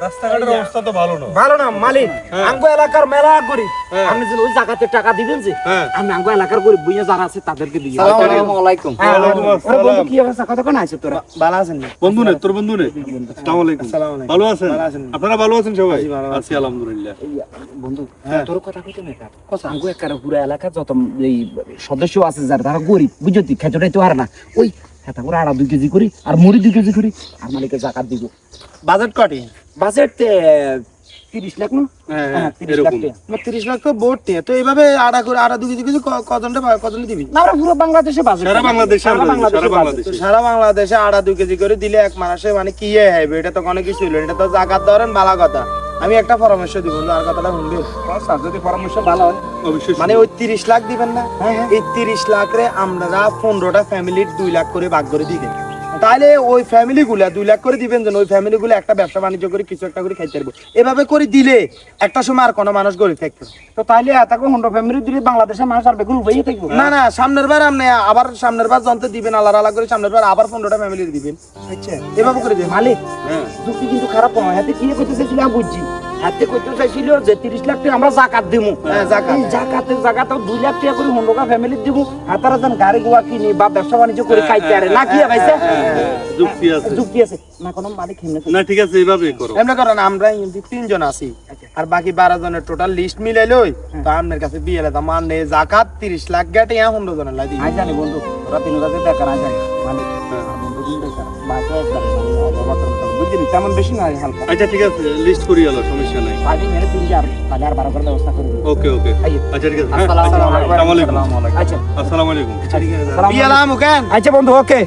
রাস্তাঘাটের অবস্থা তো ভালো না। ভালো না মালিক, আঙ্গো এলাকার মেলা করি আপনি যে ওই জায়গাতে টাকা দিবেন যে আমি আঙ্গো এলাকার গরিব বুইয়া যারা আছে তাদেরকে দিই। আসসালামু আলাইকুম। ওয়ালাইকুম আসসালাম। বন্ধু কি অবস্থা, কত কোন আছে তোরা? ভালো আছেন? বন্ধু নে, তোর বন্ধু নে। আসসালামু আলাইকুম। ভালো আছেন? আপনারা ভালো আছেন সবাই? আছি আলহামদুলিল্লাহ। বন্ধু তোর কথা কইতে না কাট কথা আঙ্গো একার পুরো এলাকা যত এই সদস্য আছে যারা তারা গরিব বুঝতি খেতটাই তো আর না ওই হেতা করে আড়া 2 কেজি করি আর মুড়ি 2 কেজি করি আর মালিকের জাকাত দিব। বাজেট কটি? বাজেট 30 লাখ না? হ্যাঁ 30 লাখ টাকা। 30 লাখ তো বোর্ড টিয়া, তো এইভাবে আড়া করে আড়া 2 কেজি কজনটা দিবি? না আমরা পুরো বাংলাদেশে বাজেট সারা বাংলাদেশে সারা আমরা বাংলাদেশে সারা বাজেট। বাংলাদেশে। তো সারা বাংলাদেশে আড়া 2 কেজি করে দিলে এক মাসে মানে কি হবে? এটা তো অনেক কিছু হইলো, এটা তো জাকাত ধরেন বালা কথা। আমি একটা পরামর্শ দিব, বন্ধু আর কথাটা শুনবে? স্যার যদি পরামর্শ ভালো হয় অবশ্যই। মানে ওই 30 লাখ দিবেন না, এই 30 লাখ রে আমরা 15টা ফ্যামিলির 2 লাখ করে ভাগ করে দিবেন। তাহলে ওই ফ্যামিলি গুলা 2 লাখ করে দিবেন, যেন ওই ফ্যামিলি গুলো একটা ব্যবসা বাণিজ্য করে কিছু একটা করে খাইতে পারবো। এভাবে করে দিলে একটা সময় আর কোনো মানুষ গরিব থাকবে না। তো তাইলে এতকে 100 ফ্যামিলি দিলে বাংলাদেশের মানুষ আর বেগুন উপায়ই থাকবো না না, সামনের বার আপনি আবার সামনের বার যন্ত্র দিবেন, আলাদা করে সামনের বার আবার 15টা ফ্যামিলি দিবেন। আচ্ছা এভাবে করে দিবেন। মালিক হ্যাঁ যুক্তি কিন্তু খারাপ নয়, হাতে কি করতে চাইছিল আমি বুঝছি। হাতে করতে চাইছিল যে 30 লাখ টাকা আমরা জাকাত দিমু, জাকাত। জাকাত 2 লাখ টাকা করে 100টা ফ্যামিলি দিমু, হাতারা যেন গাড়ি গোয়া কিনি বা ব্যবসা বাণিজ্য করে খাইতে পারে না। কি ভাইছে যুক্তি আছে। যুক্তি আছে না কোনো মালিক হেমনে না ঠিক আছে, এইভাবে করো। এমনি করেন, আমরা কিন্তু 3 জন আছি আর বাকি 12 জনের টোটাল লিস্ট মিলাইলই তো আপনার কাছে দিয়ে এলাম। মানে জাকাত 30 লাখ গেটে 15 জনের লাই দিই। আই জানি বন্ধু ওরা 3 কাছে বেকার আই জানি মালিক বন্ধু দিন বেকার বাকি একবারে বুঝলি তেমন বেশি না হালকা। আচ্ছা ঠিক আছে, লিস্ট করি আলো, সমস্যা নাই। পার্টি মেরে 3 তাহলে আর 12 করে ব্যবস্থা করে দিই। ওকে ওকে আইয়ে। আচ্ছা ঠিক আছে। হ্যাঁ, আসসালামু আলাইকুম। আসসালামু আলাইকুম। আচ্ছা আসসালামু আলাইকুম। বিয়ালাম ওকেন। আচ্ছা বন্ধু ওকে।